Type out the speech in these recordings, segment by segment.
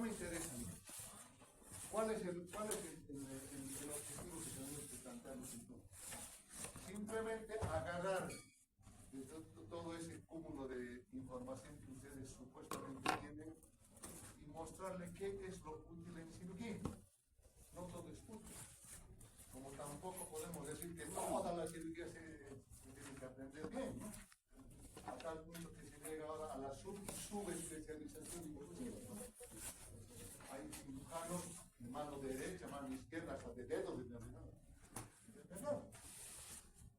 me interesa mucho. ¿Cuál es el objetivo que tenemos que plantearnos entonces? Simplemente agarrar de todo ese cúmulo de información que ustedes supuestamente tienen y mostrarle qué es lo útil en cirugía. No todo es útil. Como tampoco podemos decir que toda la cirugía se tiene que aprender bien, ¿no? A tal punto que se llega ahora a la subespecialización inclusive, ¿no? Hay cirujanos de mano derecha, mano izquierda, hasta de dedos determinados.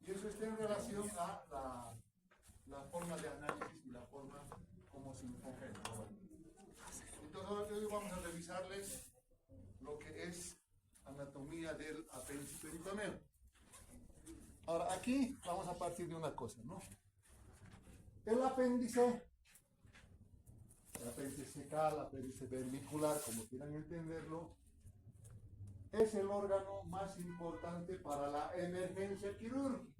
Y eso está en relación a la forma de análisis y la forma como se enfoca el problema. Entonces hoy vamos a revisarles lo que es anatomía del apéndice peritoneo. Ahora aquí vamos a partir de una cosa, ¿no? El apéndice secal, apéndice vermicular, como quieran entenderlo, es el órgano más importante para la emergencia quirúrgica.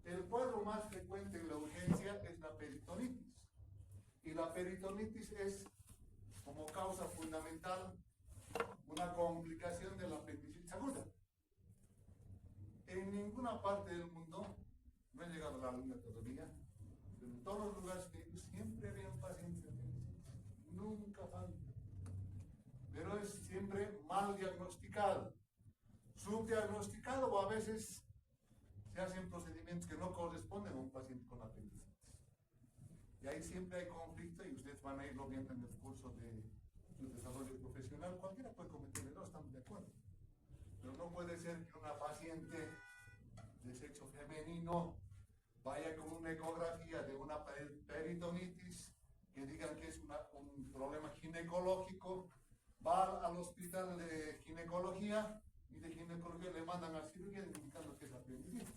El cuadro más frecuente en la urgencia es la peritonitis. Y la peritonitis es, como causa fundamental, una complicación de la apendicitis aguda. En ninguna parte del mundo, no he llegado a la luna todavía, pero en todos los lugares que siempre había un paciente de apendicitis. Nunca falta. Pero es siempre mal diagnosticado, subdiagnosticado, o a veces se hacen procedimientos que no corresponden a un paciente con apendicitis. Y ahí siempre hay conflicto y ustedes van a irlo viendo en el curso de su desarrollo profesional. Cualquiera puede cometer errores, estamos de acuerdo. Pero no puede ser que una paciente de sexo femenino vaya con una ecografía de una peritonitis, que digan que es un problema ginecológico, va al hospital de ginecología y de ginecología le mandan a cirugía indicando que es apendicitis.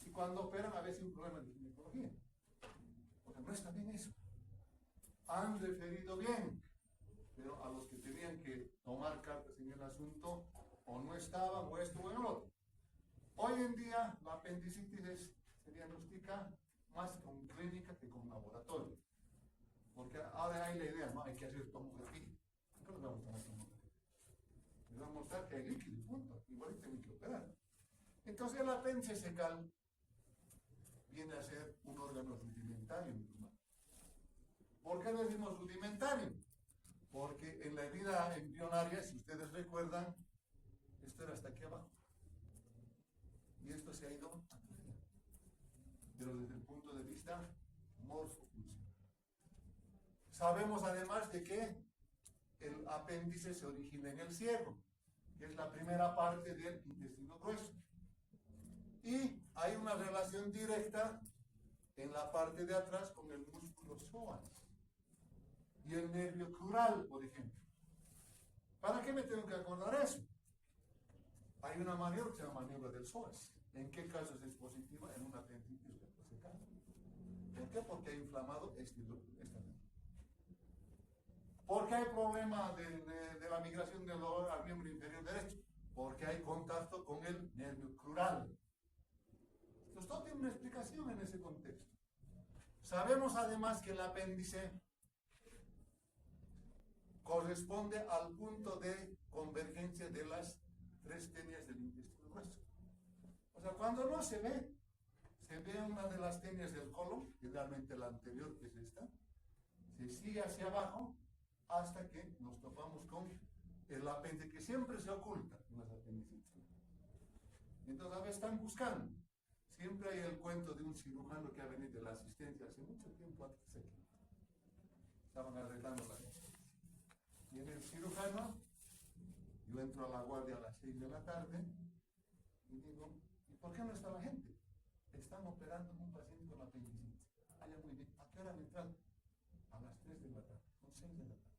Y cuando operan a veces un problema de ginecología. Porque no está bien eso. Han referido bien, pero a los que tenían que tomar cartas en el asunto o no estaban o esto o en el otro. Hoy en día la apendicitis se diagnostica más con clínica que con laboratorio. Porque ahora hay la idea, ¿no? Hay que hacer tomografía. ¿Qué nos vamos a hacer tomografía? Les vamos a mostrar que hay líquido, punto. Igual tienen que operar. Entonces el apéndice secal viene a ser un órgano rudimentario en el humano. ¿Por qué decimos rudimentario? Porque en la vida embrionaria, si ustedes recuerdan, esto era hasta aquí abajo. Y esto se ha ido atrofiando. Pero desde el punto de vista morfofuncional. Sabemos además de que el apéndice se origina en el ciego, que es la primera parte del intestino grueso. Y hay una relación directa en la parte de atrás con el músculo psoas y el nervio crural, por ejemplo. ¿Para qué me tengo que acordar eso? Hay una maniobra que se llama maniobra del psoas. ¿En qué casos es positiva? En una apendicitis secal. ¿Por qué? Porque ha inflamado esta nervio. ¿Por qué hay problema de la migración del dolor al miembro inferior derecho? Porque hay contacto con el nervio crural. Entonces, todo tiene una explicación en ese contexto. Sabemos además que el apéndice corresponde al punto de convergencia de las tres tenias del intestino grueso. O sea, cuando no se ve una de las tenias del colon, generalmente la anterior, que es esta, se sigue hacia abajo hasta que nos topamos con el apéndice, que siempre se oculta en las apendicitis. Entonces, a veces están buscando. Siempre hay el cuento de un cirujano que ha venido de la asistencia hace mucho tiempo antes de que estaban arreglando la cosa. Y en el cirujano, yo entro a la guardia a las 6 de la tarde y digo, ¿y por qué no está la gente? Están operando a un paciente con apendicitis. Vaya muy bien. ¿A qué hora me entran? A las 3 de la tarde, son 6 de la tarde.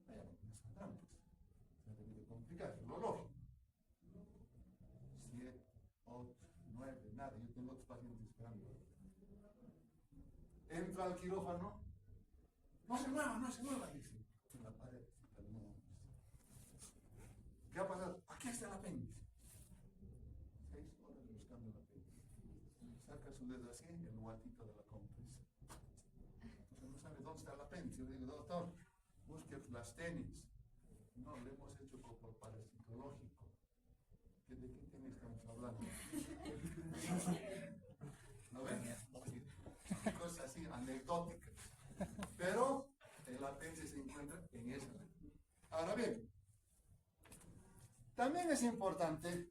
Vaya, me saldrán, pues. Se debe de complicar, lo lógico. 7, 8, 9, nada. Yo tengo otros pacientes esperando. Entra al quirófano. No se mueva, dice. En la pared. ¿Qué ha pasado? Aquí está el apéndice. 6 horas buscando el apéndice. Saca su dedo así, el guatito de la compresa. Entonces no sabe dónde está el apéndice. Le digo, doctor, las tenis. No, le hemos hecho como parasitológico. ¿De qué tenis estamos hablando? ¿No ven? Cosas así anecdóticas. Pero el apéndice se encuentra en esa. Ahora bien, también es importante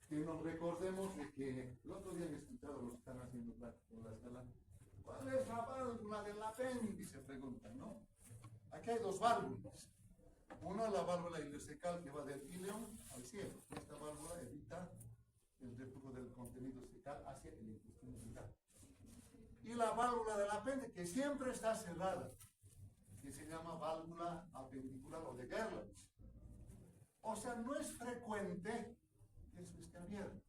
que nos recordemos de que el otro día han escuchado los que están haciendo práctica en la sala. ¿Cuál es la válvula del apéndice? Preguntan, ¿no? Aquí hay dos válvulas. Una es la válvula ileocecal que va del ileón al cielo. Esta válvula evita el reflujo del contenido fecal hacia el intestino fecal. Y la válvula del apéndice, que siempre está cerrada, que se llama válvula apendicular o de Gerlach. O sea, no es frecuente que eso esté abierto.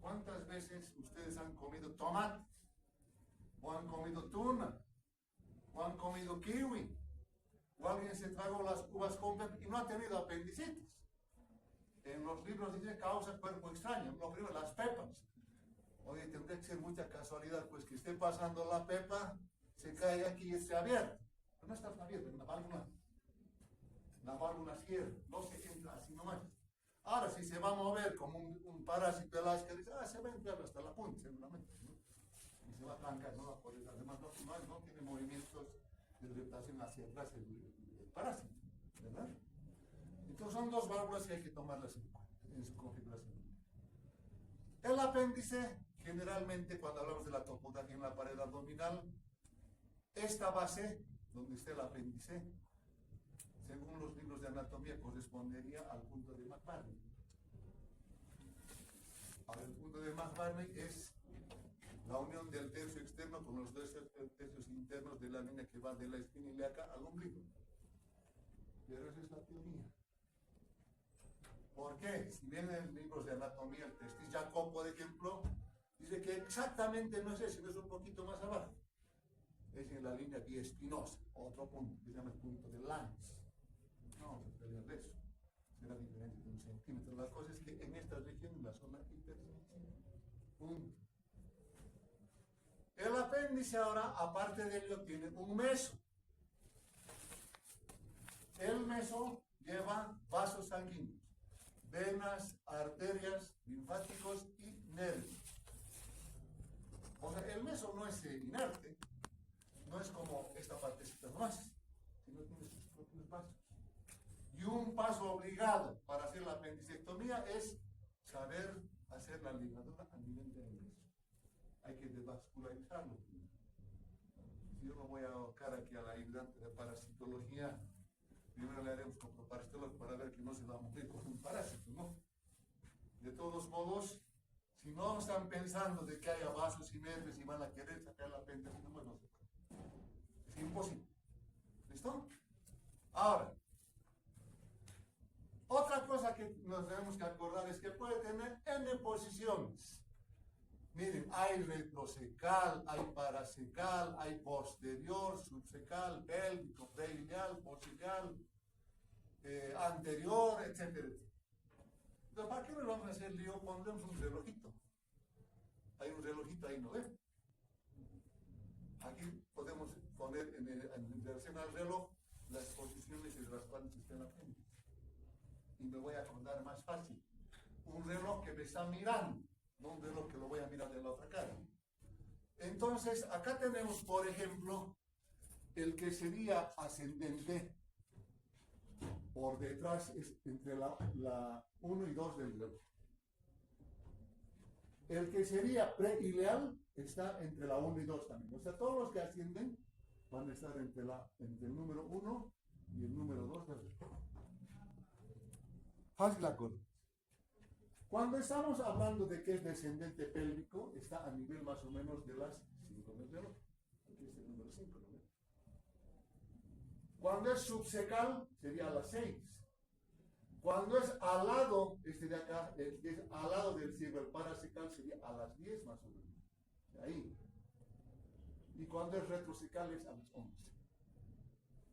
¿Cuántas veces ustedes han comido tomate? ¿O han comido tuna? ¿O han comido kiwi? ¿O alguien se tragó las uvas con pepa y no ha tenido apendicitis? En los libros dice causa cuerpo extraño. No, primero las pepas. Oye, tendría que ser mucha casualidad, pues que esté pasando la pepa, se cae aquí y esté abierto. Pero no está abierto, es una válvula. La válvula cierra, no se entra así nomás. Ahora, si se va a mover como un parásito elástica, dice, se va a entrar hasta la punta, seguramente, ¿no? Y se va a trancar, no va a poder, además no tiene movimientos de rotación hacia atrás el parásito, ¿verdad? Entonces son dos válvulas que hay que tomarlas en su configuración. El apéndice, generalmente cuando hablamos de la topografía en la pared abdominal, esta base, donde está el apéndice, según los libros de anatomía, correspondería al punto de McBurney. Ahora, el punto de McBurney es la unión del tercio externo con los dos tercios internos de la línea que va de la espina ilíaca al ombligo. Pero esa es la teoría. ¿Por qué? Si bien en libros de anatomía, el Testis Jacob, por ejemplo, dice que exactamente no es ese, sino es un poquito más abajo. Es en la línea biespinosa, otro punto, que se llama el punto de Lanz. No vamos a pelear de eso. Será diferente de un centímetro. La cosa es que en esta región, en la zona hipersensible. Punto. El apéndice ahora, aparte de ello, tiene un meso. El meso lleva vasos sanguíneos, venas, arterias, linfáticos y nervios. O sea, el meso no es inerte, no es como esta partecita nomás, sino tiene sus propios vasos. Y un paso obligado para hacer la apendicectomía es saber hacer la ligadura a nivel del meso. Hay que desvascularizarlo. Si yo no voy a abocar aquí a la ayudante de parasitología, primero le haremos como parasitólogo para ver que no se va a morir con un parásito, ¿no? De todos modos, si no están pensando de que haya vasos y nervios y van a querer sacar la apéndice, no, no se puede. Es imposible. ¿Listo? Ahora, otra cosa que nos tenemos que acordar es que puede tener N posiciones. Miren, hay retrocecal, hay paracecal, hay posterior, subcecal, pélvico, preilineal, posilineal, anterior, etcétera. Entonces, ¿para qué nos vamos a hacer lío? Pondremos un relojito. Hay un relojito ahí, ¿no ve? Aquí podemos poner en relación al reloj las posiciones en las cuales está el apéndice. Y me voy a acordar más fácil. Un reloj que me está mirando, no un reloj que lo voy a mirar de la otra cara. Entonces, acá tenemos, por ejemplo, el que sería ascendente. Por detrás es entre la 1 y 2 del reloj. El que sería preileal está entre la 1 y 2 también. O sea, todos los que ascienden van a estar entre el número 1 y el número 2 del reloj. Haz la cosa. Cuando estamos hablando de que es descendente pélvico, está a nivel más o menos de las 5 del reloj. Aquí es el número 5, ¿no? Cuando es subcecal, sería a las 6. Cuando es al lado, este de acá, es al lado del ciego, el paracecal, sería a las 10 más o menos. Ahí. Y cuando es retrocecal es a las 11.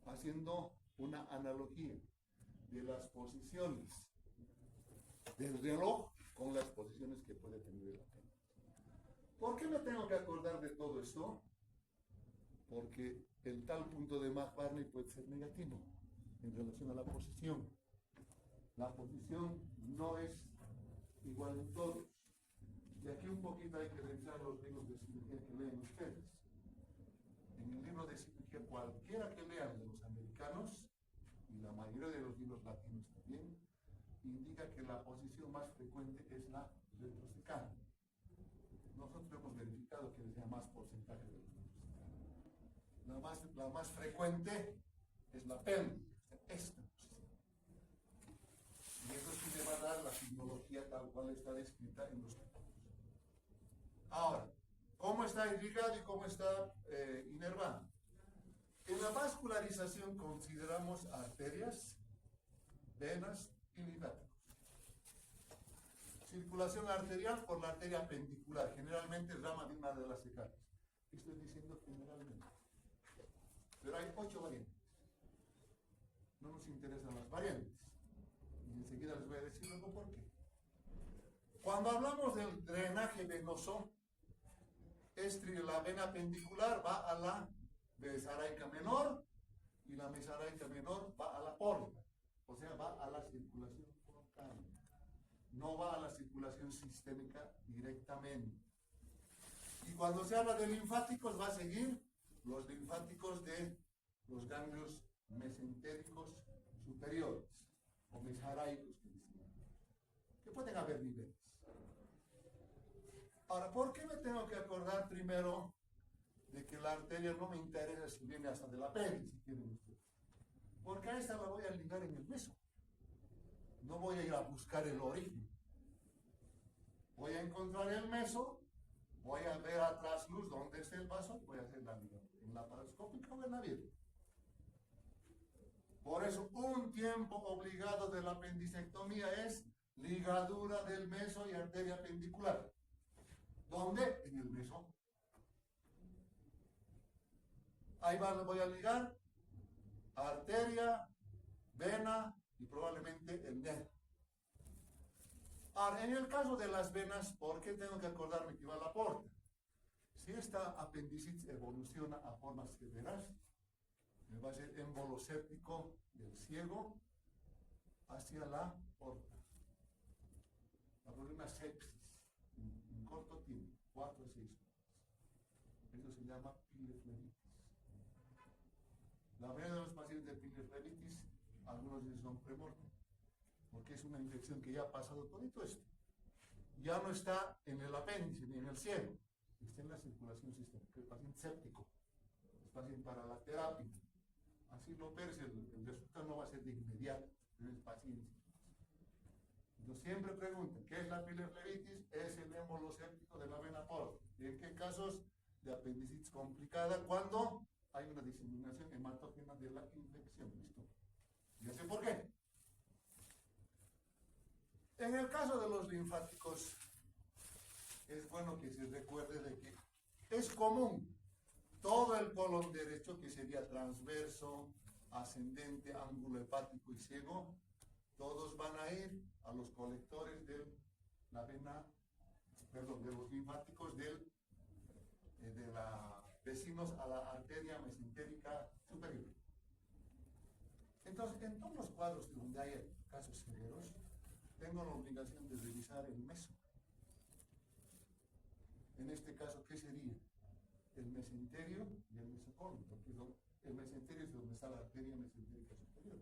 Haciendo una analogía de las posiciones del reloj con las posiciones que puede tener el apéndice. ¿Por qué me tengo que acordar de todo esto? Porque el tal punto de Mach-Barney puede ser negativo en relación a la posición. La posición no es igual en todos. Y aquí un poquito hay que revisar los libros de cirugía que leen ustedes. En el libro de cirugía, cualquiera que lean de los americanos, y la mayoría de los libros latinos también, indica que la posición más frecuente es la retrosecana. Nosotros hemos verificado que sea más porcentaje de los retrosecanos. La más frecuente es la pelvis, esta posición. Y eso sí le va a dar la signología tal cual está descrita en los textos. Ahora, ¿cómo está irrigado y cómo está inervado? En la vascularización consideramos arterias, venas y linfáticos. Circulación arterial por la arteria appendicular, generalmente rama de una de las cecales. Estoy diciendo generalmente. Pero hay 8 variantes. No nos interesan las variantes. Y enseguida les voy a decir luego por qué. Cuando hablamos del drenaje venoso, la vena appendicular va a la mesaraica menor y la mesaraica menor va a la porta. O sea, va a la circulación portal. No va a la circulación sistémica directamente. Y cuando se habla de linfáticos, va a seguir los linfáticos de los ganglios mesentéricos superiores, o mesaraicos, que pueden haber niveles. Ahora, ¿por qué me tengo que acordar primero de que la arteria no me interesa si viene hasta de la pelvis, si quieren ustedes? Porque a esta la voy a ligar en el meso. No voy a ir a buscar el origen. Voy a encontrar el meso, voy a ver a trasluz dónde está el vaso, voy a hacer la ligadura. En la parascópica o en la virgen. Por eso, un tiempo obligado de la apendicectomía es ligadura del meso y arteria appendicular. ¿Dónde? En el meso. Ahí voy a ligar arteria, vena y probablemente el nervio. Ahora, en el caso de las venas, ¿por qué tengo que acordarme que va a la porta? Si esta apendicitis evoluciona a formas severas, me va a ser émbolo séptico del ciego hacia la porta. La problema es sepsis, en corto tiempo, 4 a 6 horas. Eso se llama pilefleritis. La mayoría de los pacientes de pilefleritis, algunos de ellos son premortem, porque es una infección que ya ha pasado por todo esto. Ya no está en el apéndice ni en el ciego, está en la circulación sistémica. El paciente séptico, es paciente para la terapia. Así lo percibe, el resultado no va a ser de inmediato en el paciente. Entonces siempre preguntan, ¿qué es la pilefleritis? Es el émbolo séptico de la vena porta. ¿Y en qué casos de apendicitis complicada? Cuando hay una diseminación hematógena de la infección. ¿Listo? Ya sé por qué. En el caso de los linfáticos, es bueno que se recuerde de que es común todo el colon derecho, que sería transverso, ascendente, ángulo hepático y ciego, todos van a ir a los colectores de la vena, perdón, de los linfáticos de la vecinos a la arteria mesentérica superior. Entonces, en todos los cuadros donde hay casos severos, tengo la obligación de revisar el meso. En este caso, ¿qué sería? El mesenterio y el mesocolon, porque el mesenterio es donde está la arteria mesentérica superior.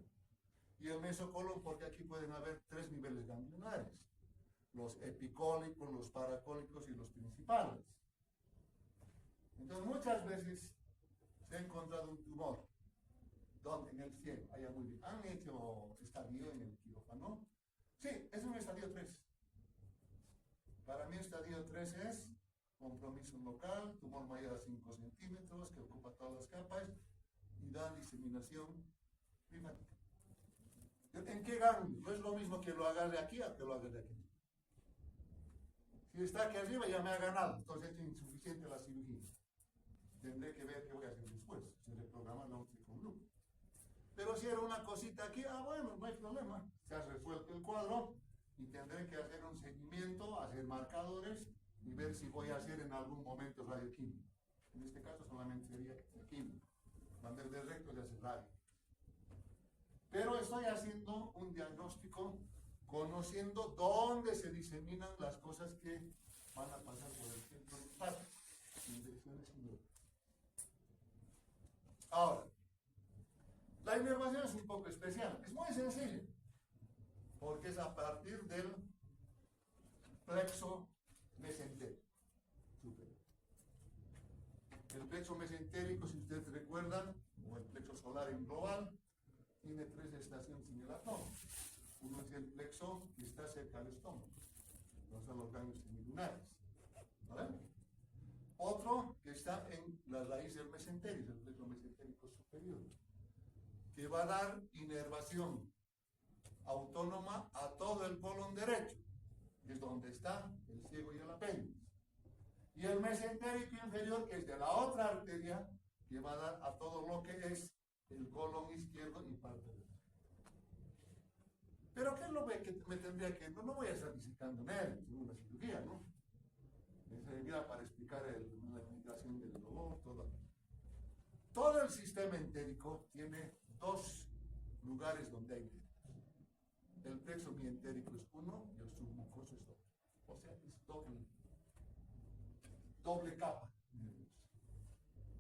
Y el mesocolon, porque aquí pueden haber 3 niveles ganglionares: los epicólicos, los paracólicos y los principales. Entonces, muchas veces se ha encontrado un tumor, donde en el cielo, allá muy bien, han hecho estadio en el quirófano. Sí, es un estadio 3. Para mí, estadio 3 es compromiso local, tumor mayor a 5 centímetros, que ocupa todas las capas y da diseminación linfática. ¿En qué ganglio? No es lo mismo que lo agarre aquí a que lo agarre aquí. Si está aquí arriba ya me ha ganado, entonces es insuficiente la cirugía. Tendré que ver qué voy a hacer después, se reprograma la 11 con luz. Pero si era una cosita aquí, bueno, no hay problema. Se ha resuelto el cuadro y tendré que hacer un seguimiento, hacer marcadores y ver si voy a hacer en algún momento radioquímica. En este caso solamente sería química. Cuando el de recto ya es el área. Pero estoy haciendo un diagnóstico conociendo dónde se diseminan las cosas que van a pasar por el centro linfático. Infecciones y dolor. Ahora, la inervación es un poco especial. Es muy sencilla. Porque es a partir del plexo mesentérico superior. El plexo mesentérico, si ustedes recuerdan, o el plexo solar en global, tiene 3 estaciones en el abdomen. Uno es el plexo que está cerca del estómago, no son los ganglios semilunares. ¿Vale? Otro que está en la raíz del mesentérico, el plexo mesentérico superior, que va a dar inervación autónoma a todo el colon derecho, que es donde está el ciego y el apéndice. Y el mesentérico inferior, que es de la otra arteria, que va a dar a todo lo que es el colon izquierdo y parte derecha. Pero ¿qué es lo que me tendría que...? No voy a estar disecando en él, en una cirugía, ¿no? Me serviría para explicar la migración del lobo, todo. Todo el sistema entérico tiene 2 lugares donde hay nervios. El plexo mientérico es uno y el submucoso es otro. O sea, es doble capa nerviosa.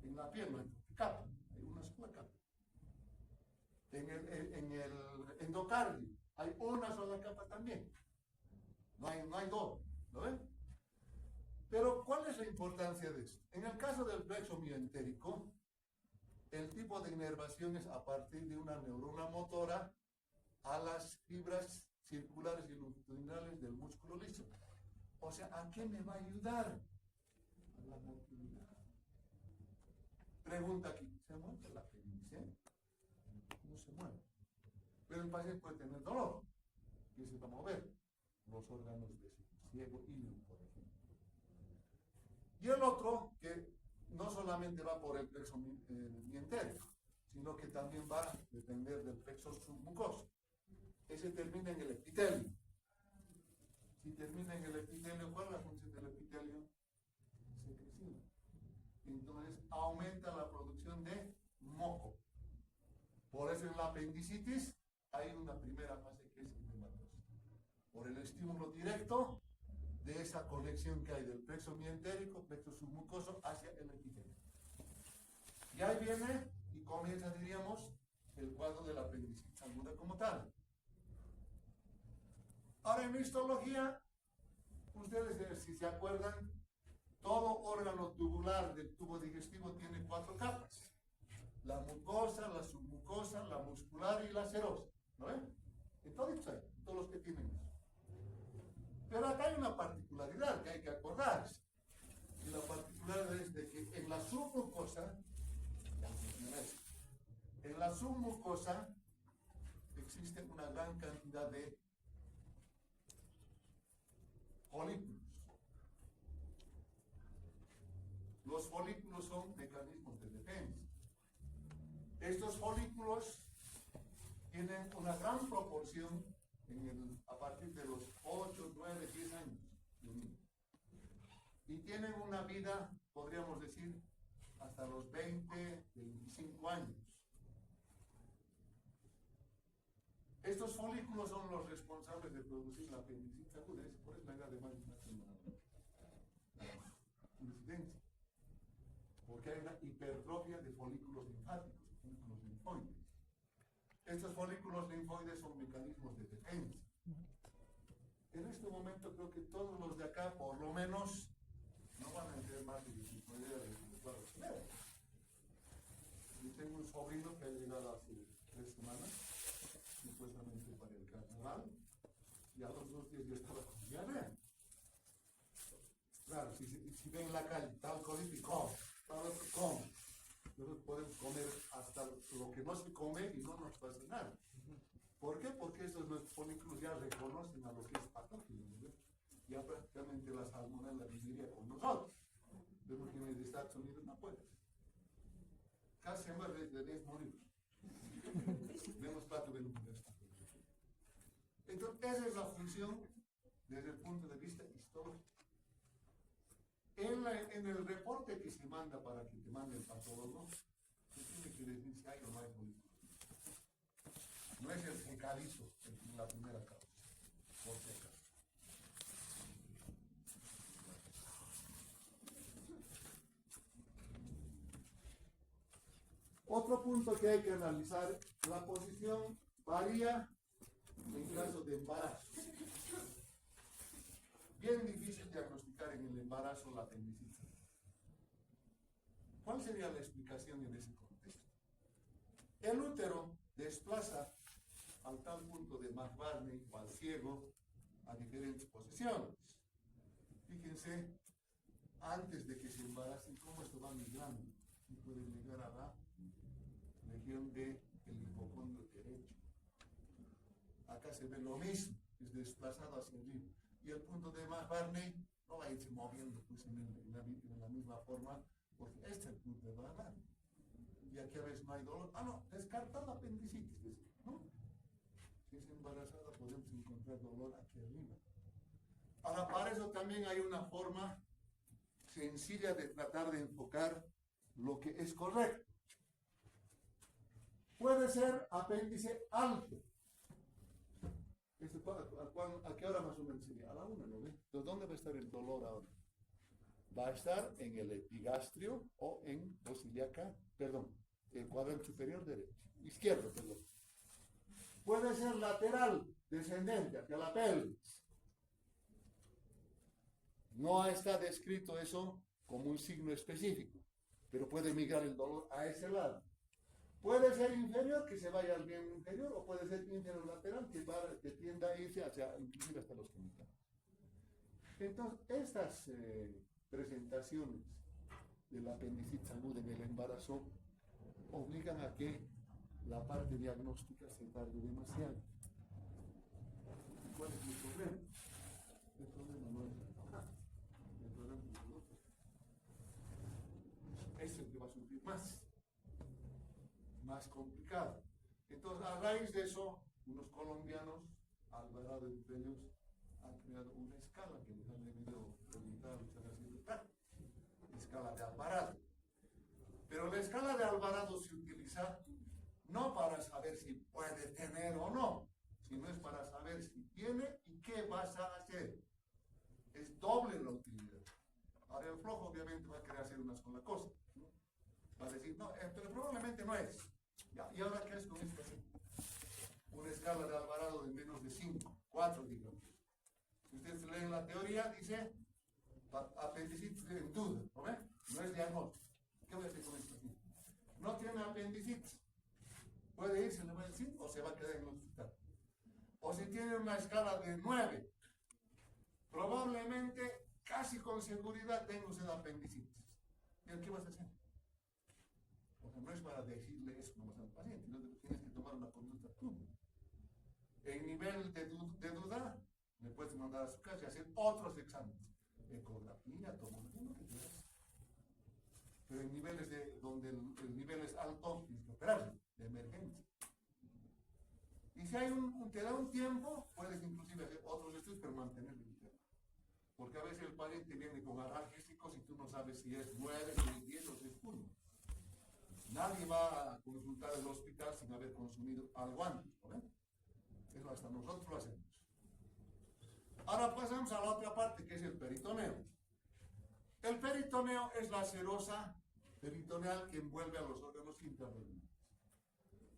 En la piel no hay capa, hay una sola capa. En el endocardio hay una sola capa también. No hay dos, ¿lo ven? Pero, ¿cuál es la importancia de esto? En el caso del plexo mientérico, el tipo de inervación es a partir de una neurona motora a las fibras circulares y longitudinales del músculo liso. O sea, ¿a qué me va a ayudar? A la motilidad. Pregunta aquí, ¿se mueve la apéndice? No se mueve. Pero el paciente puede tener dolor, que se va a mover los órganos de ciego ilium, por ejemplo. Y el otro, que no solamente va por el plexo mientérico, sino que también va a depender del plexo submucoso. Ese termina en el epitelio. Si termina en el epitelio, ¿cuál es la función del epitelio? Secreción. Entonces aumenta la producción de moco. Por eso en la apendicitis hay una primera fase que es hematosis. Por el estímulo directo de esa conexión que hay del plexo mientérico, plexo submucoso hacia el epitelio. Y ahí viene y comienza, diríamos, el cuadro de la apendicitis aguda como tal. Ahora en histología, ustedes si se acuerdan, todo órgano tubular del tubo digestivo tiene 4 capas. La mucosa, la submucosa, la muscular y la serosa. ¿No ven? En todos los que tienen eso. Pero acá hay una particularidad que hay que acordarse. Y la particularidad es de que en la submucosa, existe una gran cantidad de folículos. Los folículos son mecanismos de defensa. Estos folículos tienen una gran proporción a partir de los 8, 9, 10 años. Y tienen una vida, podríamos decir, hasta los 20, 25 años. Estos folículos son los responsables de producir la apendicitis aguda. Por eso la edad de más coincidencia. Porque hay una hipertrofia de folículos linfáticos, folículos linfoides. Estos folículos linfoides son mecanismos de defensa. En este momento creo que todos los de acá, por lo menos, no van a tener más de 19 de cuadros. Yo tengo un sobrino que ha llegado hace 3 semanas, supuestamente para el carnaval, y a los 2 días ya estaba con diarrea. Claro, si ven en la calle, tal cosita y come, tal otro come. Nosotros podemos comer hasta lo que no se come y no nos pasa nada. ¿Por qué? Porque estos folículos ya reconocen a lo que es patógeno, ¿no? Ya prácticamente la salmonela viviría con nosotros. Vemos que en Estados Unidos no puede. Casi en vez de 10 morir. Vemos plato de universidad. Entonces, esa es la función desde el punto de vista histórico. En el reporte que se manda para que te mande el patólogo, ¿Qué tiene que decir si hay o no hay moléculas? No es el secadito en la primera causa, por si acaso. Otro punto que hay que analizar, la posición varía en caso de embarazo. Bien difícil diagnosticar en el embarazo la apendicitis. ¿Cuál sería la explicación en ese contexto? El útero desplaza al tal punto de McBurney o al ciego a diferentes posiciones. Fíjense, antes de que se embaracen, cómo esto va migrando y puede llegar a la región del hipocondrio derecho. Acá se ve lo mismo, es desplazado hacia arriba. Y el punto de McBurney no va a irse moviendo pues, en la misma forma, porque este es el punto de McBurney. Y aquí a veces no hay dolor. No, descartar la apendicitis, ¿no? Si es embarazada podemos encontrar dolor aquí arriba. Ahora, para eso también hay una forma sencilla de tratar de enfocar lo que es correcto. Puede ser apéndice alto. ¿A qué hora más o menos sería? A la 1, ¿no ve? Entonces, ¿dónde va a estar el dolor ahora? Va a estar en el epigastrio o en ilíaca, el cuadrante superior derecho, izquierdo, perdón. Puede ser lateral, descendente, hacia la pelvis. No está descrito eso como un signo específico, pero puede migrar el dolor a ese lado. Puede ser inferior, que se vaya al miembro inferior, o puede ser inferior lateral, que tienda a irse hacia, inclusive hasta los genitales. Entonces, estas presentaciones de la apendicitis aguda en el embarazo obligan a que la parte diagnóstica se tarde demasiado. ¿Cuál es el problema? El problema no es el problema es el dolor. Es el que va a sufrir más complicado. Entonces, a raíz de eso, unos colombianos, Alvarado y Peños, han creado una escala que les han debido preguntar muchas veces, escala de Alvarado. Pero la escala de Alvarado se utiliza no para saber si puede tener o no, sino es para saber si tiene y qué vas a hacer. Es doble la utilidad. Ahora el flojo obviamente va a querer hacer una sola cosa, ¿no? Va a decir, no, pero probablemente no es. Ya, ¿y ahora qué es con esto? Una escala de Alvarado de menos de 5, 4, digamos. Si ustedes leen la teoría, dice apendicitis en duda, ¿no ven? No es diagnóstico. ¿Qué voy a hacer con esto? No tiene apendicitis. Puede irse, le va a decir, o se va a quedar en el hospital. O si tiene una escala de 9, probablemente, casi con seguridad, tengo usted apendicitis. ¿Y qué vas a hacer? O sea, no es para decirle eso nomás al paciente, no tienes que tomar una conducta tú. En nivel de duda, le puedes mandar a su casa y hacer otros exámenes. Ecografía, tomografía, lo que quieras. Pero en niveles donde el nivel es alto, tienes que operarlo, de emergencia. Y si te da un tiempo, puedes inclusive hacer otros estudios, pero mantenerlo interno. Porque a veces el paciente viene con analgésicos y tú no sabes si es 9, si es 10 o si es 1. Nadie va a consultar al hospital sin haber consumido algo antes, ¿no ven? Eso hasta nosotros lo hacemos. Ahora pasamos a la otra parte, que es el peritoneo. El peritoneo es la serosa peritoneal que envuelve a los órganos intraabdominales.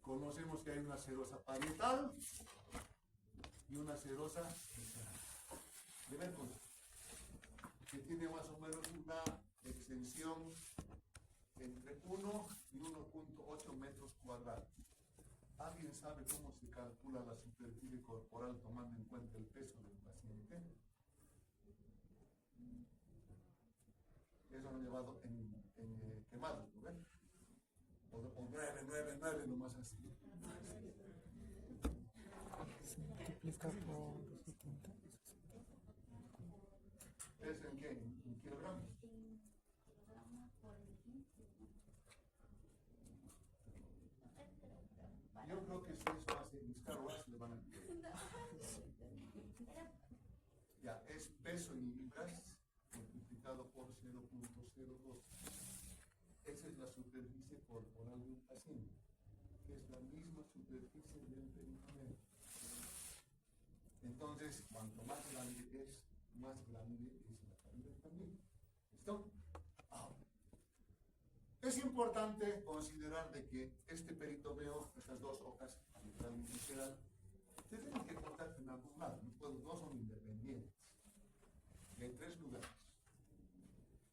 Conocemos que hay una serosa parietal y una serosa de Merkel, que tiene más o menos una extensión entre 1 y 1.8 metros cuadrados. ¿Alguien sabe cómo se calcula la superficie corporal tomando en cuenta el peso del paciente? Eso lo han llevado en quemados, ¿no ven? O 9 nomás así. Se multiplica por 70. ¿Es en qué? ¿En kilogramos? Yo creo que si eso hace mis carros, le van a entender. Ya, es peso en libras multiplicado por 0.02. Esa es la superficie corporal de un paciente, que es la misma superficie del peritoneo. Entonces, cuanto más grande es la cavidad también. ¿Listo? Ahora, es importante considerar de que este peritoneo, estas dos hojas, central y visceral, se tienen que cortar en algún lado, no son independientes. Hay tres lugares.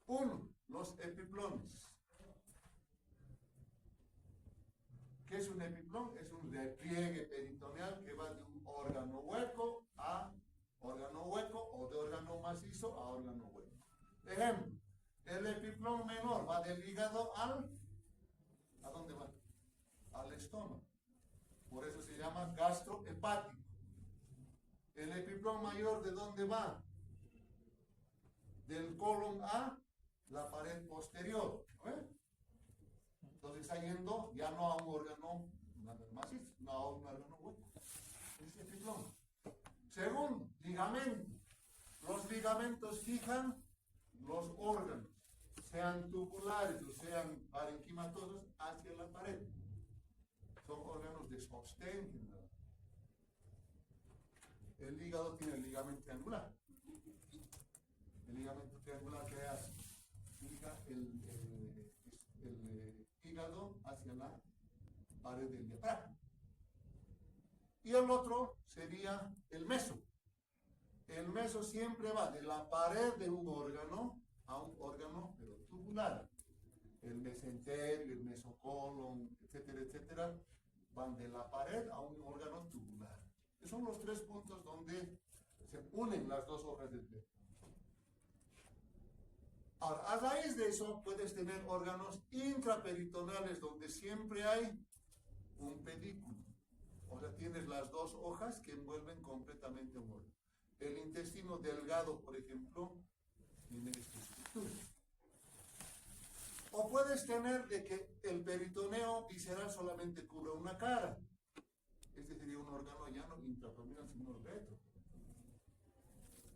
Uno, los epiplones. ¿Qué es un epiplón? Es un repliegue peritoneal que va de un órgano hueco a órgano hueco o de órgano macizo a órgano hueco. Ejemplo, el epiplón menor va del hígado ¿a dónde va? Al estómago. Por eso se llama gastrohepático. El epiplón mayor, ¿de dónde va? Del colon a la pared posterior. Entonces está yendo ya no a un órgano macizo, no a un órgano hueco. Es epiplón. Segundo, ligamento. Los ligamentos fijan los órganos, sean tubulares o sean parenquimatosos, hacia la pared. Son órganos de sostén. El hígado tiene el ligamento triangular. El ligamento triangular que hace, fija el hígado hacia la pared del diafragma. Y el otro sería el meso. El meso siempre va de la pared de un órgano a un órgano, pero tubular. El mesenterio, el mesocolon, etcétera, etcétera, van de la pared a un órgano tubular. Esos son los tres puntos donde se unen las dos hojas del pelo. Ahora, a raíz de eso puedes tener órganos intraperitoneales donde siempre hay un pedículo. O sea, tienes las dos hojas que envuelven completamente un órgano. El intestino delgado, por ejemplo, tiene esta estructura. O puedes tener de que el peritoneo visceral solamente cubre una cara. Este sería un órgano ya no intraabdominal, sino retro.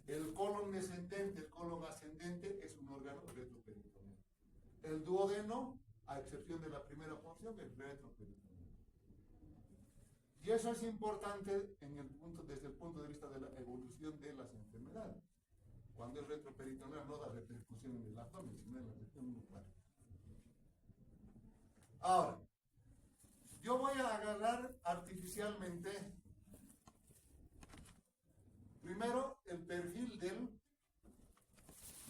El colon descendente, el colon ascendente es un órgano retroperitoneal. El duodeno, a excepción de la primera porción, es retroperitoneal. Y eso es importante desde el punto de vista de la evolución de las enfermedades. Cuando es retroperitoneal no da repercusión en el abdomen, sino en la región lumbar. Ahora, yo voy a agarrar artificialmente primero el perfil del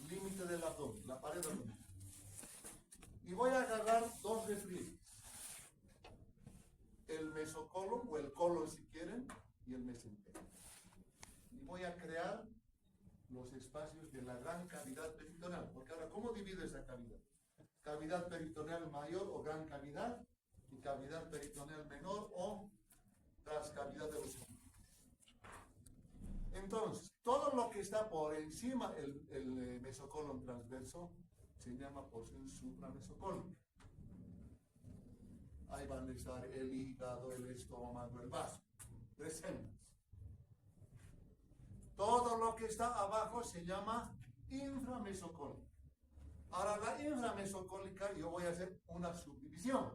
límite del abdomen, la pared abdominal. Y voy a agarrar dos repliegues. El mesocolon, o el colon si quieren, y el mesenterio. Y voy a crear los espacios de la gran cavidad peritoneal. Porque ahora, ¿cómo divido esa cavidad? Cavidad peritoneal mayor o gran cavidad, y cavidad peritoneal menor o transcavidad de los hombros. Entonces, todo lo que está por encima el mesocolon transverso se llama porción supramesocólica. Ahí van a estar el hígado, el estómago, el vaso. Tres células. Todo lo que está abajo se llama inframesocólica. Ahora, la inframesocólica yo voy a hacer una subdivisión.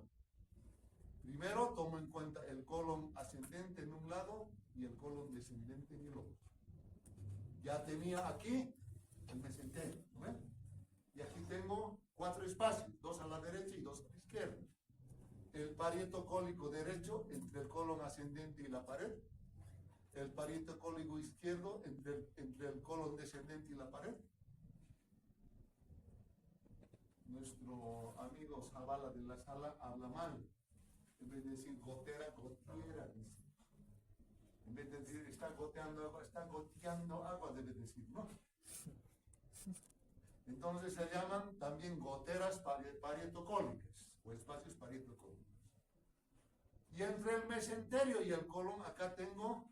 Primero tomo en cuenta el colon ascendente en un lado y el colon descendente en el otro. Ya tenía aquí el mesenterio, ¿no ven? Y aquí tengo 4 espacios, 2 a la derecha y 2 a la izquierda. El parieto cólico derecho entre el colon ascendente y la pared. El parieto cólico izquierdo entre el colon descendente y la pared. Nuestro amigo Zavala de la sala habla mal. En vez de decir gotera, gotiera, dice. En vez de decir está goteando agua, debe decir, ¿no? Entonces se llaman también goteras parietocólicas o espacios parietocólicos. Y entre el mesenterio y el colon, acá tengo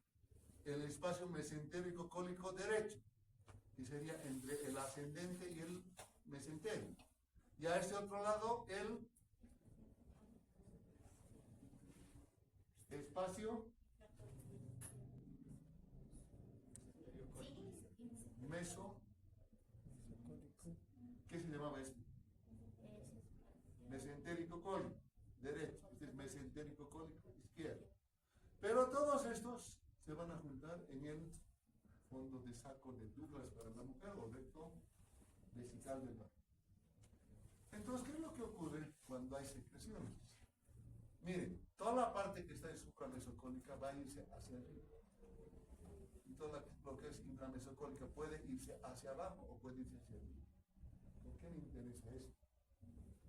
el espacio mesentérico cólico derecho, que sería entre el ascendente y el mesenterio. Y a este otro lado, el espacio meso. ¿Qué se llamaba esto? Pero todos estos se van a juntar en el fondo de saco de Douglas para la mujer o recto vesical del varón. Entonces, ¿qué es lo que ocurre cuando hay secreciones? Miren, toda la parte que está en supramesocólica va a irse hacia arriba. Y todo lo que es intramesocólica puede irse hacia abajo o puede irse hacia arriba. ¿Por qué me interesa esto?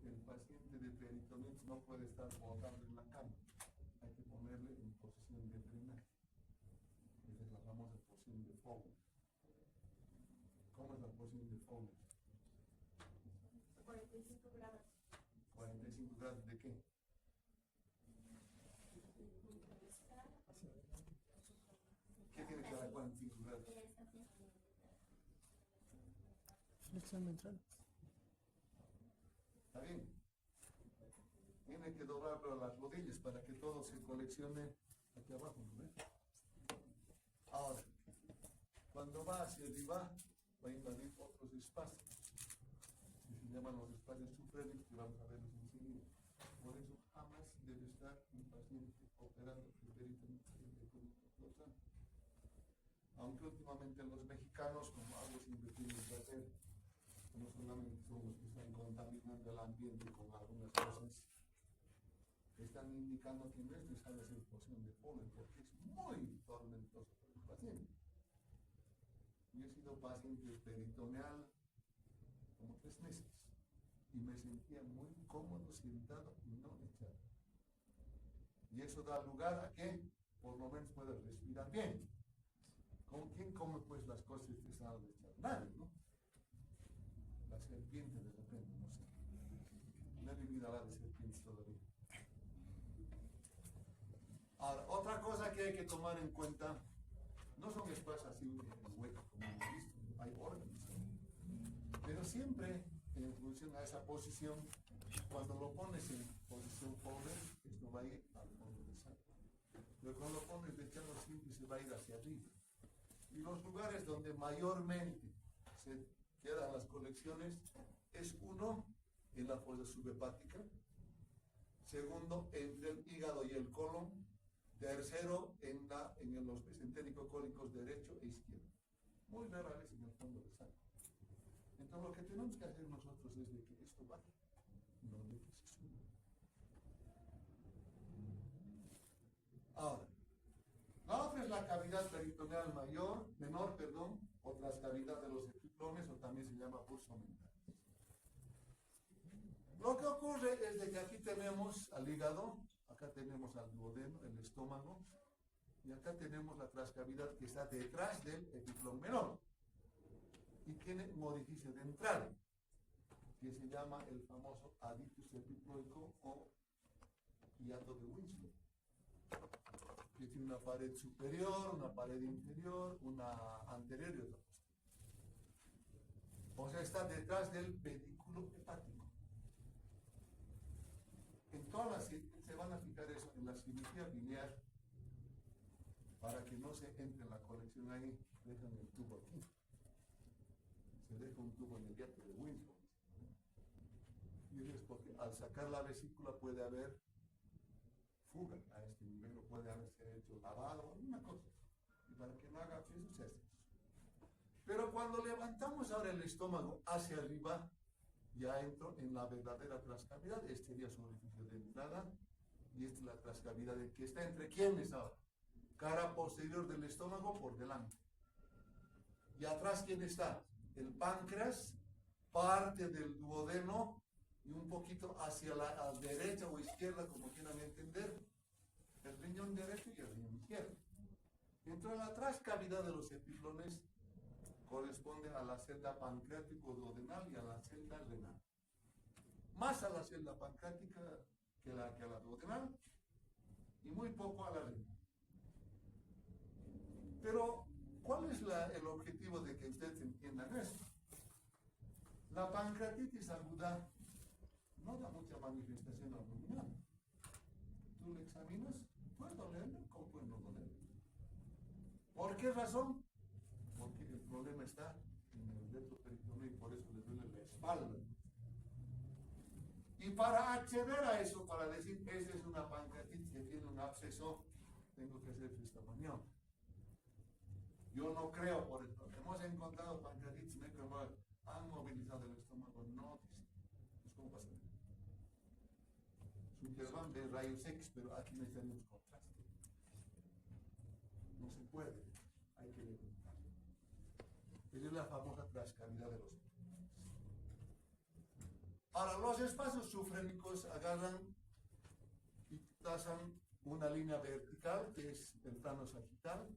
El paciente de peritonitis no puede estar botando en la cama. Hay que ponerle en posición de drenaje. Esa es la famosa posición de Fowler. ¿Cómo es la posición de Fowler? 45 grados. 45 grados ¿de qué? ¿Qué tiene que dar 45 grados? Flexión ventral. ¿Está bien? Tiene que doblar las rodillas para que todo se coleccione aquí abajo, ¿no ves? Ahora, cuando va hacia arriba, va a invadir otros espacios. Que se llaman los espacios sufrénicos, que vamos a verlos enseguida. Por eso jamás debe estar un paciente operando el peritonitis dorsal. Aunque últimamente los mexicanos, como algo siempre tienen que hacer, no solamente son los que están contaminando el ambiente con algunas cosas, están indicando que no es necesario hacer posición de polen porque es muy tormentoso para el paciente. Yo he sido paciente peritoneal como 3 meses y me sentía muy cómodo sentado y no echado. Y eso da lugar a que por lo menos pueda respirar bien. ¿Con quién come pues las cosas estresadas de echar? Nadie, ¿no? La serpiente de repente, no sé. No he vivido a la de serpientes todavía. Ahora, otra cosa que hay que tomar en cuenta, no son espacios así en hueco como hemos visto, hay órganos. Pero siempre, en función a esa posición, cuando lo pones en posición pobre, esto va a ir al fondo del saco. Pero cuando lo pones de echado siempre se va a ir hacia arriba. Y los lugares donde mayormente se quedan las colecciones es uno, en la fosa subhepática, segundo, entre el hígado y el colon, tercero, en los mesentérico-cólicos derecho e izquierdo. Muy rara vez en el fondo del saco. Entonces lo que tenemos que hacer nosotros es de que esto baje, no de que se suba. Ahora, la otra es la cavidad peritoneal menor, o transcavidad de los epiplones, o también se llama burso mental. Lo que ocurre es de que aquí tenemos al hígado, acá tenemos al duodeno, el estómago, y acá tenemos la transcavidad que está detrás del epiplón menor. Y tiene un orificio ventral, que se llama el famoso adictus epiploico o hiato de Winslow, que tiene una pared superior, una pared inferior, una anterior y otra posterior. O sea, está detrás del pedículo hepático. En todas las, se van a fijar eso en la cirugía biliar, para que no se entre en la colección ahí, dejan el tubo aquí. Se deja un tubo en el hiato de Winslow. Y eso es porque al sacar la vesícula puede haber fuga a este nivel, o puede haberse hecho lavado o alguna cosa. Y para que no haga eso se hace eso. Pero cuando levantamos ahora el estómago hacia arriba, ya entro en la verdadera transcavidad. Este sería su orificio de entrada y esta es la transcavidad que está entre quiénes ahora. Cara posterior del estómago por delante. Y atrás, ¿quién está? El páncreas, parte del duodeno y un poquito hacia la derecha o izquierda, como quieran entender, el riñón derecho y el riñón izquierdo. Entonces, la transcavidad de los epiplones corresponde a la celda pancreático-duodenal y a la celda renal. Más a la celda pancreática que a la duodenal y muy poco a la renal. Pero, ¿cuál es el objetivo de que ustedes entiendan esto? La pancreatitis aguda no da mucha manifestación abdominal. Tú le examinas, puede dolerle como puede no dolerle. ¿Por qué razón? Porque el problema está en el retroperitoneal y por eso le duele la espalda. Y para acceder a eso, para decir esa es una pancreatitis que tiene un absceso tengo que hacer esta maniobra. Yo no creo, por esto. Hemos encontrado pancreatitis necromorales, han movilizado el estómago, no, pues ¿cómo pasa? Superman ve rayos X, pero aquí necesitamos contraste. No se puede, hay que levantar. Esa es la famosa transcavidad de los pulmones. Ahora, los espacios sufrénicos agarran y trazan una línea vertical, que es el plano sagital,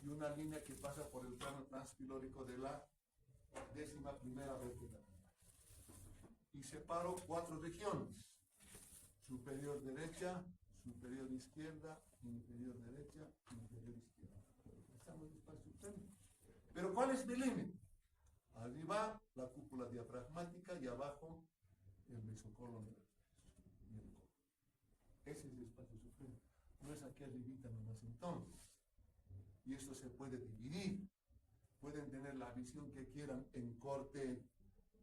y una línea que pasa por el plano transpilórico de la 11ª vértebra. Y separo 4 regiones: superior derecha, superior izquierda, inferior derecha, inferior izquierda. Estamos en espacio sufrénico. Pero ¿cuál es mi límite? Arriba la cúpula diafragmática y abajo el mesocolon del colon. Ese es el espacio sufrénico. No es aquí arribita nomás entonces. Y esto se puede dividir. Pueden tener la visión que quieran en corte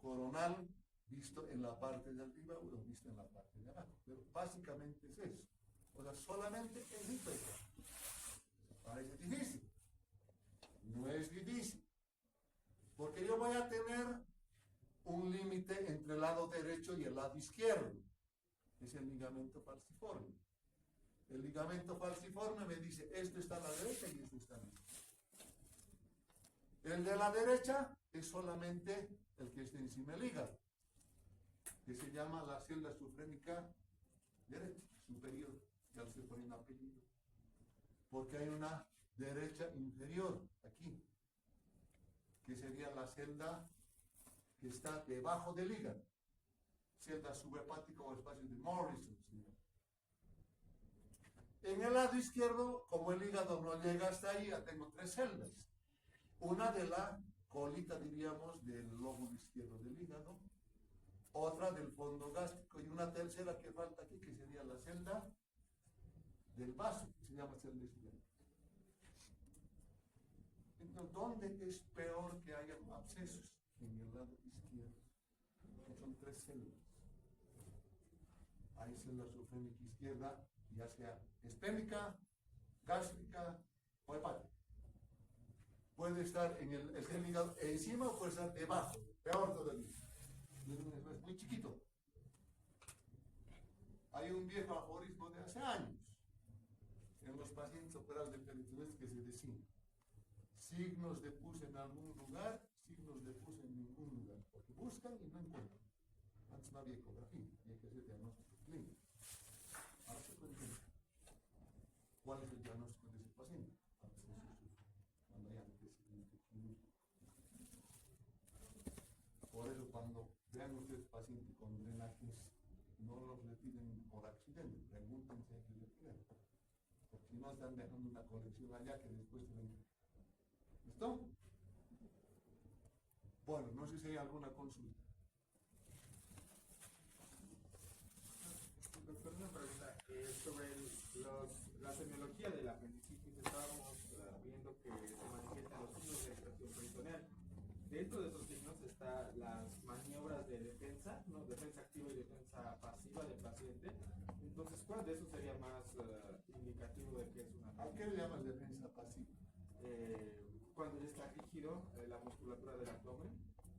coronal, visto en la parte de arriba o visto en la parte de abajo. Pero básicamente es eso. O sea, solamente es esto. Parece difícil. No es difícil. Porque yo voy a tener un límite entre el lado derecho y el lado izquierdo. Es el ligamento falciforme. El ligamento falciforme me dice, esto está a la derecha y esto está a la izquierda. El de la derecha es solamente el que está encima del hígado, que se llama la celda sufrénica derecha, superior, ya se pone un apellido. Porque hay una derecha inferior, aquí, que sería la celda que está debajo del hígado, celda subhepática o espacio de Morrison. ¿Sí? En el lado izquierdo, como el hígado no llega hasta ahí, ya tengo 3 celdas. Una de la colita, diríamos, del lóbulo izquierdo del hígado, otra del fondo gástrico y una tercera que falta aquí, que sería la celda del vaso, que se llama celda izquierda. Entonces, ¿dónde es peor que haya abscesos? En el lado izquierdo. Son 3 celdas. Hay celda sufrénica izquierda, ya sea esplénica, gástrica o hepática. Puede estar en el hígado encima o puede estar debajo, peor todavía. Es muy chiquito. Hay un viejo aforismo de hace años en los pacientes operados de peritonitis que se decía: signos de pus en algún lugar, signos de pus en ningún lugar, porque buscan y no encuentran. Antes no había ecografía, había que hacer diagnóstico clínico. Ahora se puede entender. ¿Cuál es el diagnóstico de ese paciente? Cuando hay antecedente quirúrgico. Por eso, cuando vean ustedes pacientes con drenajes, no los retiren por accidente, pregúntense a qué retiran. Porque si no, están dejando una colección allá que después tienen. ¿Listo? Bueno, no sé si hay alguna consulta. Doctor, una pregunta sobre la semiología de la apendicitis. Estábamos viendo que se manifiestan los signos de extracción peritoneal. Dentro de esos signos están las maniobras de defensa, ¿no? Defensa activa y defensa pasiva del paciente. Entonces, ¿cuál de esos sería más indicativo de que es una ¿A qué le llaman defensa pasiva? Cuando ya está rígido la musculatura del abdomen,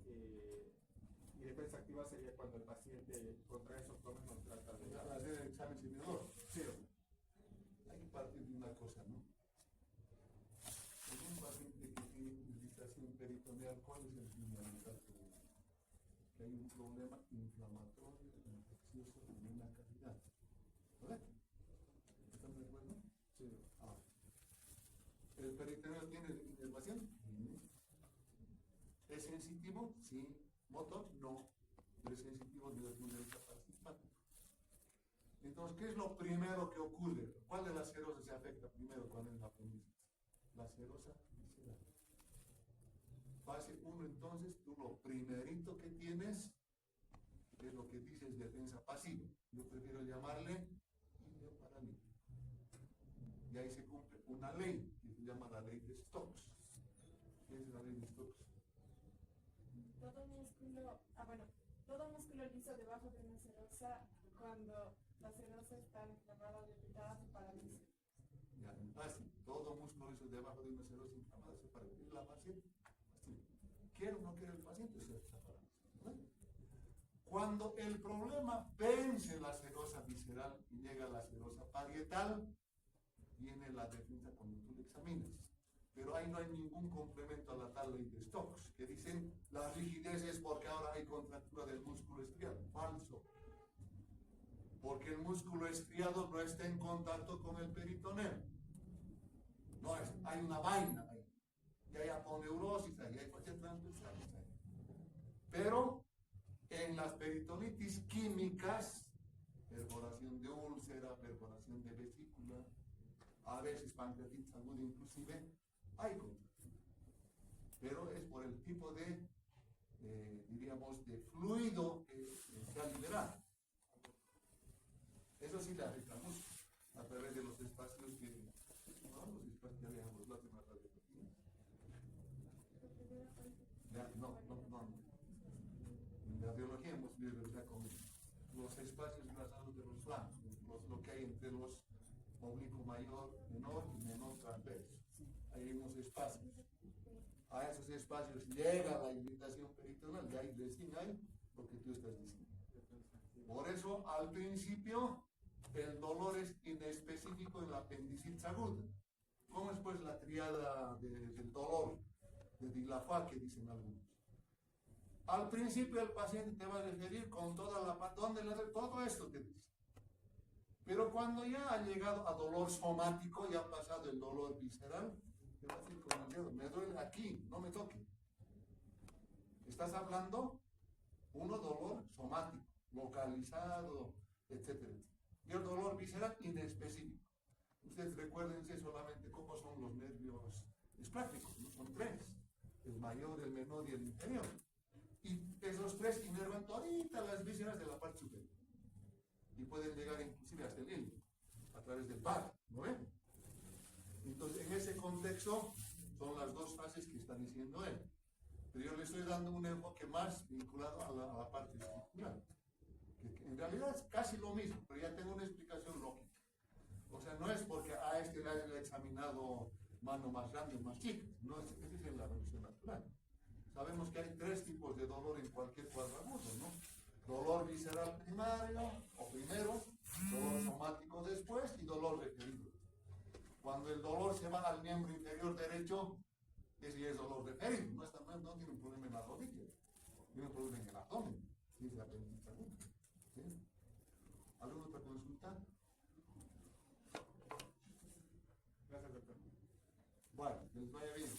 y defensa activa sería cuando el paciente contrae su abdomen o trata de hacer el examen seminador. Sí. Hay que partir de una cosa, ¿no? En un paciente que tiene irritación peritoneal, ¿cuál es el fundamental problema? Que hay un problema inflamatorio, infeccioso en una cavidad. ¿Correcto? ¿Están de acuerdo? Sí. Ahora, ¿el peritoneal tiene inervación? Sí. ¿Es sensitivo? Sí. ¿Motor? No. Pero es sensitivo desde el punto de vista parasimpático. Entonces, ¿qué es lo primero que ocurre? ¿Cuál de las serosas se afecta primero cuando es la apendicitis? La serosa visceral. Fase 1, entonces, tú lo primerito que tienes es lo que dices defensa pasiva. Yo prefiero llamarle ileoparalítico. Y ahí se cumple una ley que se llama la ley de Stokes. ¿Qué es la ley de Stokes? Todo músculo liso debajo de una serosa, cuando la serosa está inflamada o irritada, se paraliza. Ya, debajo de una serosa inflamada, se para ir la paciente. ¿Quiere o no quiere el paciente? Se separa. Cuando el problema vence la serosa visceral y llega a la serosa parietal, viene la defensa cuando tú le examinas. Pero ahí no hay ningún complemento a la tal ley de Stokes, que dicen la rigidez es porque ahora hay contractura del músculo estriado. Falso. Porque el músculo estriado no está en contacto con el peritoneo. No es, hay una vaina ahí. Y hay aponeurosis ahí, hay fascias transversales ahí. Pero en las peritonitis químicas, perforación de úlcera, perforación de vesícula, a veces pancreatitis aguda inclusive, hay contractura. Pero es por el tipo de, diríamos, de fluido que se ha liberado. Eso sí le afecta mucho a través de los espacios que, no, los espacios que habíamos hace más radiografías. No. En la biología hemos visto ya con los espacios grasados de los flancos, lo que hay entre los oblicuo mayor, menor y menor transverso. Hay unos espacios. A esos espacios llega la irritación peritoneal, y ahí recién hay lo que tú estás diciendo. Por eso, al principio, el dolor es inespecífico en la apendicitis aguda. ¿Cómo es pues la triada del dolor de Dilafá que dicen algunos? Al principio el paciente te va a referir con toda la todo esto te dice. Pero cuando ya ha llegado a dolor somático, ya ha pasado el dolor visceral, te va a decir con el dedo, me duele aquí, no me toque. Estás hablando, dolor somático, localizado, etcétera. Y el dolor visceral inespecífico. Ustedes recuérdense solamente cómo son los nervios esplácticos, ¿no? Son tres, el mayor, el menor y el inferior. Y esos tres inervan todita las vísceras de la parte superior. Y pueden llegar inclusive hasta el hilo, a través del par, ¿no ven? Entonces, en ese contexto, son las dos fases que está diciendo él. Pero yo le estoy dando un enfoque más vinculado a la parte estructural. Que en realidad es casi lo mismo, pero ya tengo una explicación lógica. O sea, no es porque a este le haya examinado mano más grande o más chica, no, esa es la evolución natural. Sabemos que hay tres tipos de dolor en cualquier cuadro agudo, ¿no? Dolor visceral primario o primero, dolor somático después y dolor referido. Cuando el dolor se va al miembro inferior derecho, ese ya es dolor referido, no tiene un problema en la rodilla, tiene un problema en el abdomen, y es la apendicitis aguda. ¿Sí? ¿Alguna otra consulta? Gracias, doctor. Bueno, que les vaya bien.